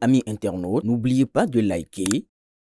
Amis internautes, n'oubliez pas de liker,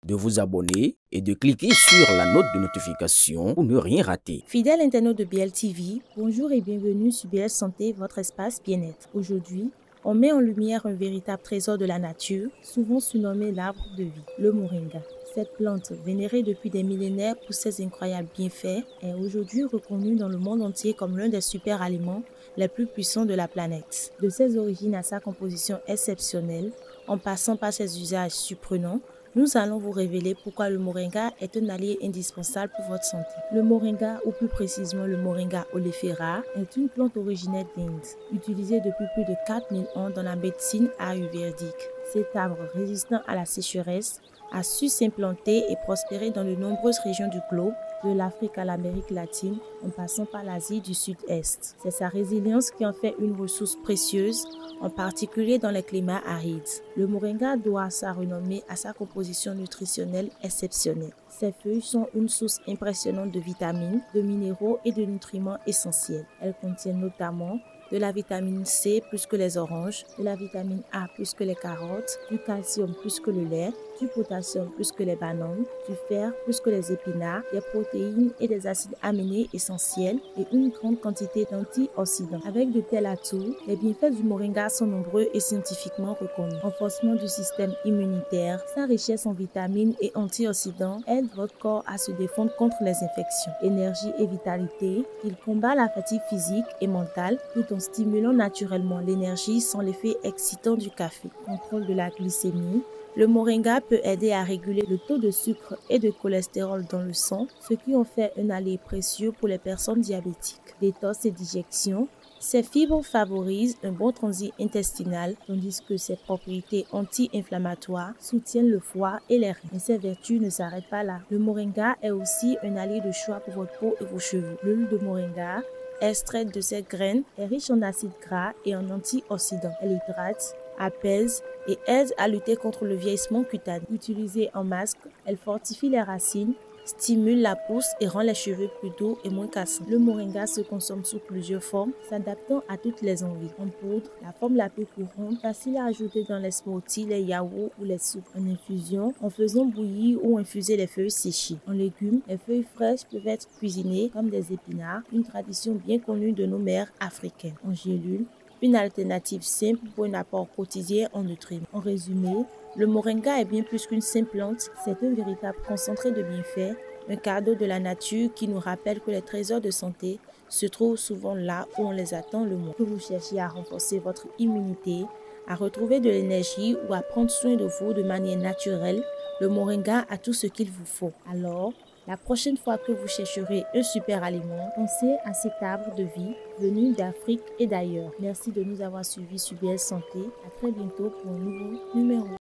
de vous abonner et de cliquer sur la note de notification pour ne rien rater. Fidèles internautes de BL TV, bonjour et bienvenue sur BL Santé, votre espace bien-être. Aujourd'hui, on met en lumière un véritable trésor de la nature, souvent surnommé l'arbre de vie, le moringa. Cette plante, vénérée depuis des millénaires pour ses incroyables bienfaits, est aujourd'hui reconnue dans le monde entier comme l'un des super aliments les plus puissants de la planète. De ses origines à sa composition exceptionnelle, en passant par ses usages surprenants, nous allons vous révéler pourquoi le moringa est un allié indispensable pour votre santé. Le moringa, ou plus précisément le moringa oleifera, est une plante originaire d'Inde, utilisée depuis plus de 4000 ans dans la médecine ayurvédique. Cet arbre résistant à la sécheresse a su s'implanter et prospérer dans de nombreuses régions du globe, de l'Afrique à l'Amérique latine, en passant par l'Asie du Sud-Est. C'est sa résilience qui en fait une ressource précieuse, en particulier dans les climats arides. Le moringa doit sa renommée à sa composition nutritionnelle exceptionnelle. Ses feuilles sont une source impressionnante de vitamines, de minéraux et de nutriments essentiels. Elles contiennent notamment de la vitamine C plus que les oranges, de la vitamine A plus que les carottes, du calcium plus que le lait, du potassium plus que les bananes, du fer plus que les épinards, des protéines et des acides aminés essentiels et une grande quantité d'antioxydants. Avec de tels atouts, les bienfaits du moringa sont nombreux et scientifiquement reconnus. Renforcement du système immunitaire, sa richesse en vitamines et antioxydants aide votre corps à se défendre contre les infections. Énergie et vitalité, il combat la fatigue physique et mentale tout en stimulant naturellement l'énergie sans l'effet excitant du café. Contrôle de la glycémie. Le moringa peut aider à réguler le taux de sucre et de cholestérol dans le sang, ce qui en fait un allié précieux pour les personnes diabétiques. Détox et digestion. Ces fibres favorisent un bon transit intestinal, tandis que ses propriétés anti-inflammatoires soutiennent le foie et les reins. Mais ces vertus ne s'arrêtent pas là. Le moringa est aussi un allié de choix pour votre peau et vos cheveux. L'huile de moringa, extraite de ses graines, est riche en acides gras et en antioxydants. Elle hydrate, apaise et aide à lutter contre le vieillissement cutané. Utilisée en masque, elle fortifie les racines, stimule la pousse et rend les cheveux plus doux et moins cassants. Le moringa se consomme sous plusieurs formes, s'adaptant à toutes les envies. En poudre, la forme la plus courante, facile à ajouter dans les smoothies, les yaourts ou les soupes. En infusion, en faisant bouillir ou infuser les feuilles séchées. En légumes, les feuilles fraîches peuvent être cuisinées comme des épinards, une tradition bien connue de nos mères africaines. En gélule, une alternative simple pour un apport quotidien en nutriments. En résumé, le moringa est bien plus qu'une simple plante, c'est un véritable concentré de bienfaits, un cadeau de la nature qui nous rappelle que les trésors de santé se trouvent souvent là où on les attend le moins. Que vous cherchiez à renforcer votre immunité, à retrouver de l'énergie ou à prendre soin de vous de manière naturelle, le moringa a tout ce qu'il vous faut. Alors, la prochaine fois que vous chercherez un super aliment, pensez à cet arbre de vie venu d'Afrique et d'ailleurs. Merci de nous avoir suivis sur BL Santé. À très bientôt pour un nouveau numéro.